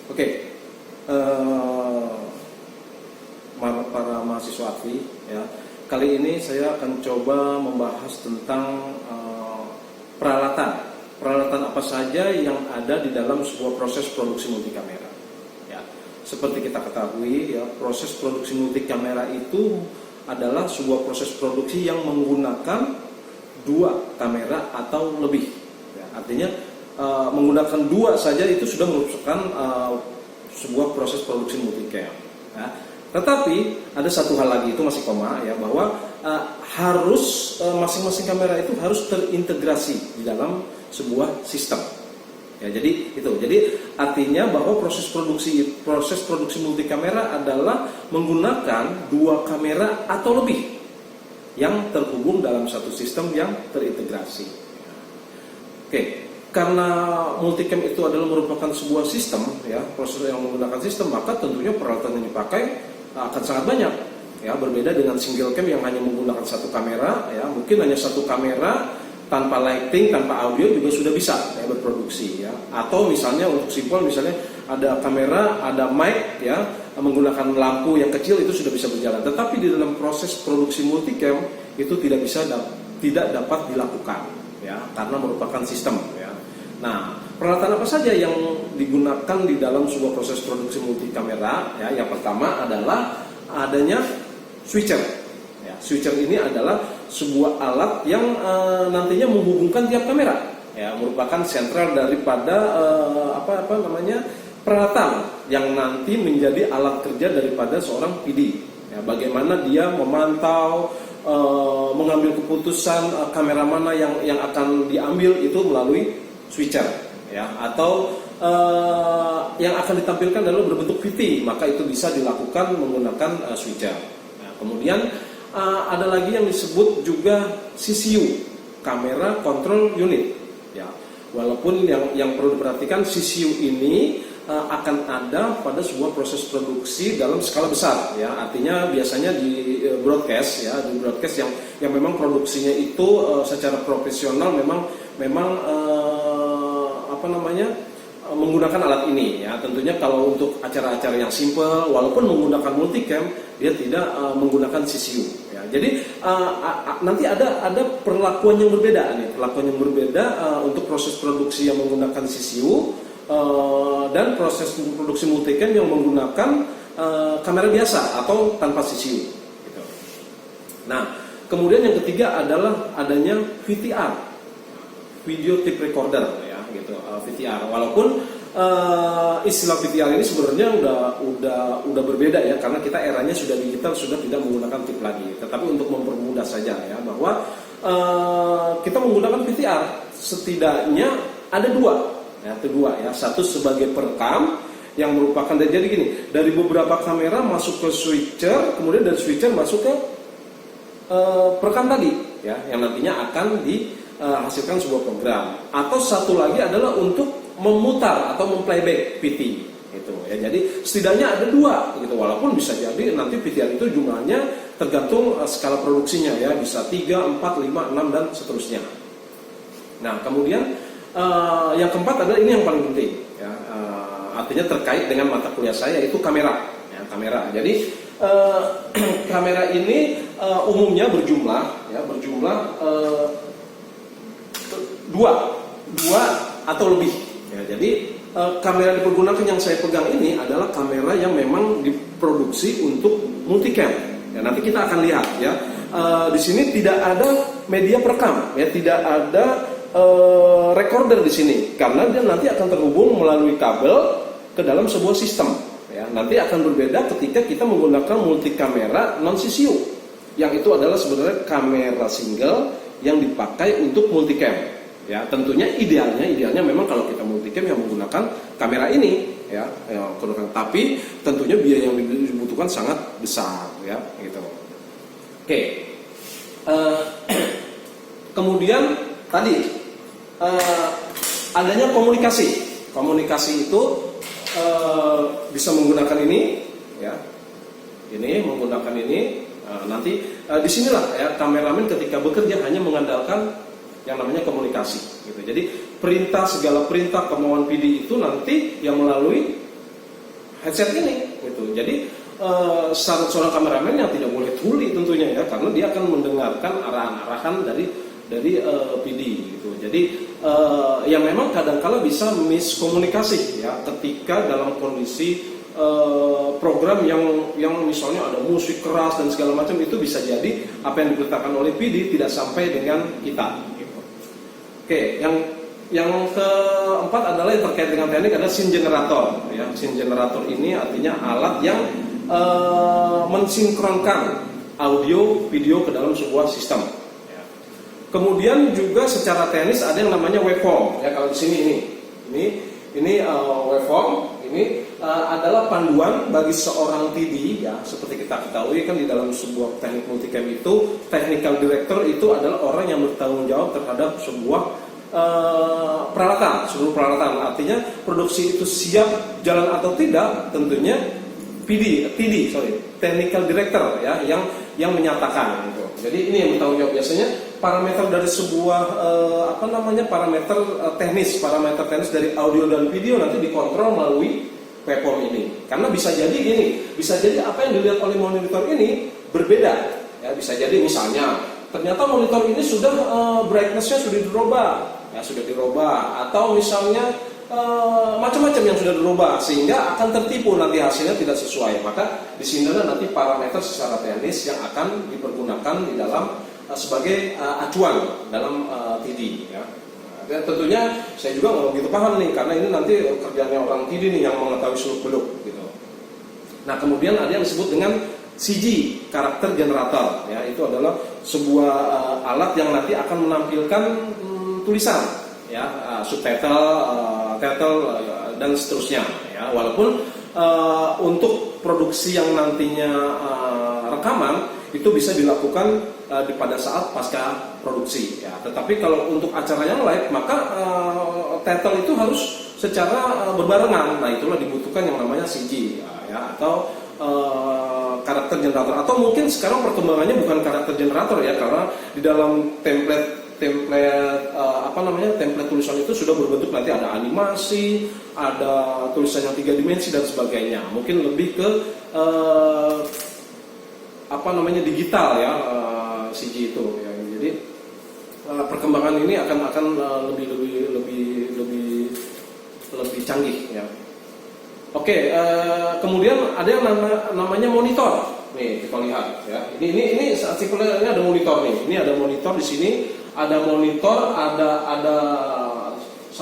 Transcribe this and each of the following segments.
Oke, eh, para mahasiswa AFI, ya. Kali ini saya akan coba membahas tentang peralatan apa saja yang ada di dalam sebuah proses produksi multikamera. Ya, seperti kita ketahui, ya, proses produksi multikamera itu adalah sebuah proses produksi yang menggunakan dua kamera atau lebih. Ya, artinya menggunakan dua saja itu sudah merupakan sebuah proses produksi multicam. Ya. Tetapi ada satu hal lagi, itu masih koma, ya, bahwa harus masing-masing kamera itu harus terintegrasi di dalam sebuah sistem. Ya, jadi itu. Jadi artinya bahwa proses produksi multikamera adalah menggunakan dua kamera atau lebih yang terhubung dalam satu sistem yang terintegrasi. Oke. Karena multicam itu adalah merupakan sebuah sistem, ya, proses yang menggunakan sistem, maka tentunya peralatan yang dipakai akan sangat banyak, ya, berbeda dengan single cam yang hanya menggunakan satu kamera, ya, mungkin hanya satu kamera tanpa lighting, tanpa audio juga sudah bisa, ya, berproduksi, ya. Atau misalnya untuk simpel, misalnya ada kamera, ada mic, ya, menggunakan lampu yang kecil itu sudah bisa berjalan. Tetapi di dalam proses produksi multicam itu tidak dapat dilakukan, ya, karena merupakan sistem, ya. Nah, peralatan apa saja yang digunakan di dalam sebuah proses produksi multikamera? Ya, yang pertama adalah adanya switcher. Ya, switcher ini adalah sebuah alat yang nantinya menghubungkan tiap kamera. Ya, merupakan sentral daripada peralatan yang nanti menjadi alat kerja daripada seorang PD. Ya, bagaimana dia memantau, mengambil keputusan kamera mana yang akan diambil itu melalui switcher, ya, atau yang akan ditampilkan adalah berbentuk VT, maka itu bisa dilakukan menggunakan switcher. Nah, kemudian ada lagi yang disebut juga CCU, Camera Control Unit, ya. Walaupun yang perlu diperhatikan, CCU ini akan ada pada sebuah proses produksi dalam skala besar, ya. Artinya biasanya di broadcast, ya, di broadcast yang memang produksinya itu secara profesional memang menggunakan alat ini, ya. Tentunya kalau untuk acara-acara yang simple, walaupun menggunakan multicam, dia tidak menggunakan CCU, ya. Jadi nanti ada perlakuan yang berbeda nih, untuk proses produksi yang menggunakan CCU dan proses produksi multicam yang menggunakan kamera biasa atau tanpa CCU. Gitu. Nah, kemudian yang ketiga adalah adanya VTR, video tape recorder, ya, gitu, VTR. Walaupun istilah VTR ini sebenarnya udah berbeda, ya, karena kita eranya sudah digital, sudah tidak menggunakan tape lagi. Tetapi untuk mempermudah saja, ya, bahwa kita menggunakan VTR setidaknya ada dua, ya, satu sebagai perekam yang merupakan, jadi gini, dari beberapa kamera masuk ke switcher, kemudian dari switcher masuk ke perekam tadi, ya, yang nantinya akan hasilkan sebuah program. Atau satu lagi adalah untuk memutar atau memplayback VT, gitu, ya. Jadi setidaknya ada dua, gitu. Walaupun bisa jadi nanti VTR itu jumlahnya tergantung skala produksinya, ya, bisa 3, 4, 5, 6 dan seterusnya. Nah, kemudian yang keempat adalah ini yang paling penting, ya, artinya terkait dengan mata kuliah saya, yaitu kamera, ya, kamera. Jadi kamera ini umumnya berjumlah dua atau lebih, ya. Jadi kamera yang dipergunakan yang saya pegang ini adalah kamera yang memang diproduksi untuk multicam, ya. Nanti kita akan lihat, ya, di sini tidak ada media perekam, ya, tidak ada recorder di sini, karena dia nanti akan terhubung melalui kabel ke dalam sebuah sistem, ya. Nanti akan berbeda ketika kita menggunakan multikamera non CCU, yang itu adalah sebenarnya kamera single yang dipakai untuk multicam, ya. Tentunya idealnya memang kalau kita multicam yang menggunakan kamera ini, ya, tapi tentunya biaya yang dibutuhkan sangat besar, ya, gitu. Oke. Kemudian tadi adanya komunikasi itu bisa menggunakan ini, ya, ini menggunakan ini. Nanti disinilah, ya, kameramen ketika bekerja hanya mengandalkan yang namanya komunikasi, gitu. Jadi segala perintah kemauan PD itu nanti yang melalui headset ini gitu. Jadi seorang kameramen yang tidak boleh tuli tentunya ya, karena dia akan mendengarkan arahan-arahan dari PD gitu. Jadi yang memang kadang-kala bisa miskomunikasi ya ketika dalam kondisi program yang misalnya ada musik keras dan segala macam, itu bisa jadi apa yang diberitakan oleh PD tidak sampai dengan kita gitu. Oke, yang keempat adalah yang terkait dengan teknik adalah scene generator ya. Scene generator ini artinya alat yang mensinkronkan audio video ke dalam sebuah sistem ya. Kemudian juga secara teknis ada yang namanya waveform ya. Kalau di sini ini waveform ini adalah panduan bagi seorang TD ya. Seperti kita ketahui kan di dalam sebuah teknik multicam itu technical director itu adalah orang yang bertanggung jawab terhadap sebuah peralatan, seluruh peralatan. Artinya produksi itu siap jalan atau tidak tentunya technical director ya yang menyatakan gitu. Jadi ini yang bertanggung jawab. Biasanya parameter dari sebuah parameter teknis dari audio dan video nanti dikontrol melalui waveform ini. Karena bisa jadi apa yang dilihat oleh monitor ini berbeda. Ya, bisa jadi misalnya ternyata monitor ini sudah brightness-nya sudah dirubah, atau misalnya macam-macam yang sudah dirubah sehingga akan tertipu, nanti hasilnya tidak sesuai. Maka di sini nanti parameter secara teknis yang akan dipergunakan di dalam sebagai acuan dalam TD ya. Dan tentunya saya juga nggak begitu paham nih, karena ini nanti kerjanya orang TD nih yang mengetahui seluk-beluk gitu. Nah, kemudian ada yang disebut dengan CG, karakter generator ya. Itu adalah sebuah alat yang nanti akan menampilkan tulisan ya, subtitle, title dan seterusnya ya. Walaupun untuk produksi yang nantinya rekaman itu bisa dilakukan pada saat pasca produksi ya. Tetapi kalau untuk acara yang live maka title itu harus secara berbarengan. Nah, itulah dibutuhkan yang namanya CG ya, atau karakter generator, atau mungkin sekarang perkembangannya bukan karakter generator ya, karena di dalam template tulisan itu sudah berbentuk, nanti ada animasi, ada tulisan yang 3 dimensi dan sebagainya. Mungkin lebih ke digital ya, CG itu ya. Jadi perkembangan ini akan lebih canggih ya. Oke, kemudian ada yang namanya monitor. Nih, kita lihat ya. Ini artikelnya ada monitor nih. Ini ada monitor di sini, ada monitor, ada 1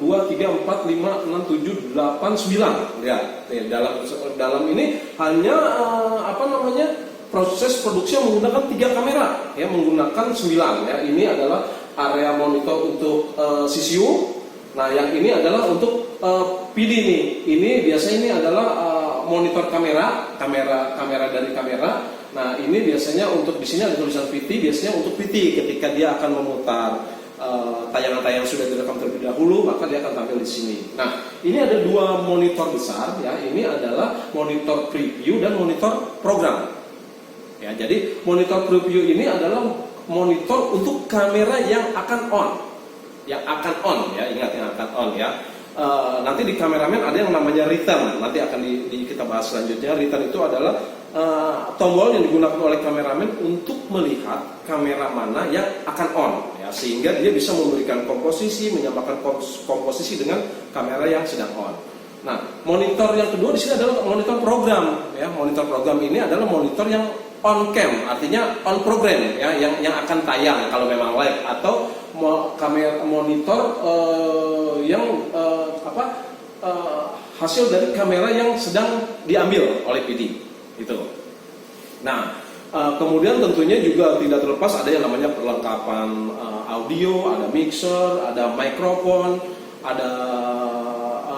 2 3 4 5 6 7 8 9. Ya, dalam ini hanya proses produksi yang menggunakan 3 kamera ya, menggunakan 9 ya. Ini adalah area monitor untuk CCU. Nah, yang ini adalah untuk PD nih. Ini biasanya ini adalah monitor kamera dari kamera. Nah, ini biasanya untuk di sini ada tulisan VT, biasanya untuk VT ketika dia akan memutar tayangan-tayangan sudah direkam terlebih dahulu, maka dia akan tampil di sini. Nah, ini ada 2 monitor besar ya. Ini adalah monitor preview dan monitor program. Ya, jadi monitor preview ini adalah monitor untuk kamera yang akan on. Yang akan on ya, ingat yang akan on ya. Nanti di kameramen ada yang namanya return, nanti akan kita bahas selanjutnya. Return itu adalah tombol yang digunakan oleh kameramen untuk melihat kamera mana yang akan on ya, sehingga dia bisa memberikan komposisi, menyamakan komposisi dengan kamera yang sedang on. Nah, monitor yang kedua di sini adalah monitor program ya. Monitor program ini adalah monitor yang on cam, artinya on program ya, yang akan tayang kalau memang live, atau kamera monitor hasil dari kamera yang sedang diambil oleh PD itu. Nah, kemudian tentunya juga tidak terlepas ada yang namanya perlengkapan audio, ada mixer, ada mikrofon, ada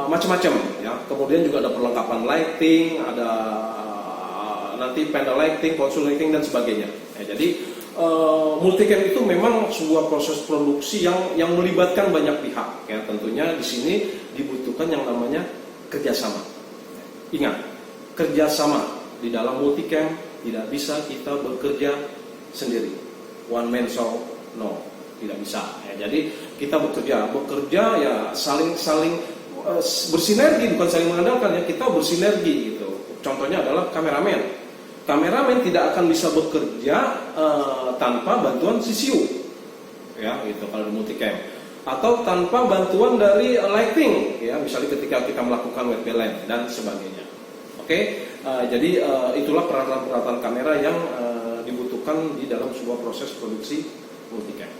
macam-macam ya. Kemudian juga ada perlengkapan lighting, ada nanti panel lighting, console lighting dan sebagainya. Ya, jadi multicam itu memang sebuah proses produksi yang melibatkan banyak pihak ya. Tentunya di sini dibutuhkan yang namanya kerjasama. Ingat, kerjasama di dalam multicam tidak bisa kita bekerja sendiri. One man show, no, tidak bisa. Ya, jadi kita bekerja ya saling bersinergi, bukan saling mengandalkan ya, kita bersinergi gitu. Contohnya adalah kameramen. Kameramen tidak akan bisa bekerja tanpa bantuan CCU, ya gitu kalau di multicam, atau tanpa bantuan dari lighting, ya misalnya ketika kita melakukan white balance dan sebagainya. Oke, jadi itulah peralatan-peralatan kamera yang dibutuhkan di dalam sebuah proses produksi multicam.